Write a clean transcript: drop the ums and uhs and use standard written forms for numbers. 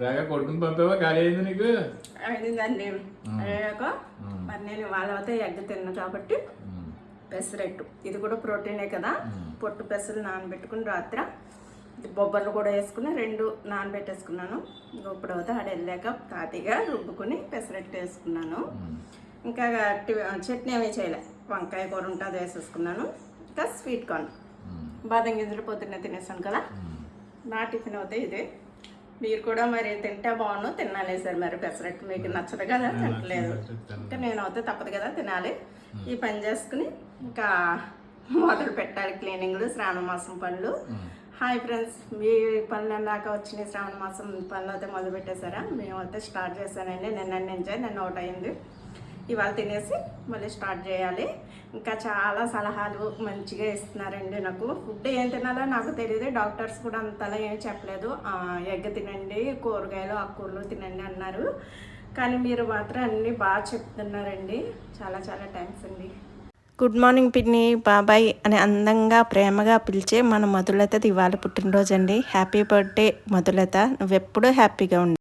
బాగా కొట్టుకుని పంపావా? ఖాళీ అయింది నీకు? అయిందండి. అయ్యాక మరి నేను ఇవాళ అయితే ఎగ్ తిన్నాను కాబట్టి పెసరట్టు, ఇది కూడా ప్రోటీనే కదా. పొట్టు పెసలు నానబెట్టుకుని రాత్రి బొబ్బర్లు కూడా వేసుకుని 2 నానబెట్టేసుకున్నాను. ఇప్పుడు అయితే ఆడ వెళ్ళాక తాతిగా రుబ్బుకుని పెసరట్టు వేసుకున్నాను. ఇంకా చట్నీ ఏమీ చేయలే, వంకాయ కూర ఉంటే అది వేసేసుకున్నాను. ఇంకా స్వీట్ కార్న్, బాదం గింజలు పొద్దున్నే తినేసాను కదా. నా టిఫిన్ అయితే ఇదే. మీరు కూడా మరి తింటే బాగుండు, తినాలి సార్. మరి పెసరట్టు మీకు నచ్చదు కదా, తినట్లేదు. ఇంకా నేను అయితే తప్పదు కదా తినాలి. ఈ పని చేసుకుని ఇంకా మొదలు పెట్టాలి క్లీనింగ్లు, శ్రావణ మాసం పనులు. హాయ్ ఫ్రెండ్స్, మీ పనులు దాకా వచ్చినాయి. శ్రావణ మాసం పనులు అయితే మొదలు పెట్టేశారా? మేమైతే స్టార్ట్ చేశానండి. నిన్న ఒకటి అయింది. ఇవాళ తినేసి మళ్ళీ స్టార్ట్ చేయాలి. ఇంకా చాలా సలహాలు మంచిగా ఇస్తున్నారండి నాకు. ఫుడ్ ఏం తినాలో నాకు తెలియదు. డాక్టర్స్ కూడా అంతలా ఏం చెప్పలేదు. ఎగ్ తినండి, కూరగాయలు ఆకుకూరలు తినండి అన్నారు. కానీ మీరు మాత్రం అన్నీ బాగా చెప్తున్నారండి. చాలా చాలా థ్యాంక్స్ అండి. గుడ్ మార్నింగ్ పిన్ని, బాబాయ్ అని అందంగా ప్రేమగా పిలిచే మన మధులతది ఇవాళ పుట్టినరోజు అండి. హ్యాపీ బర్త్డే మధులత, నువ్వెప్పుడూ హ్యాపీగా ఉండు.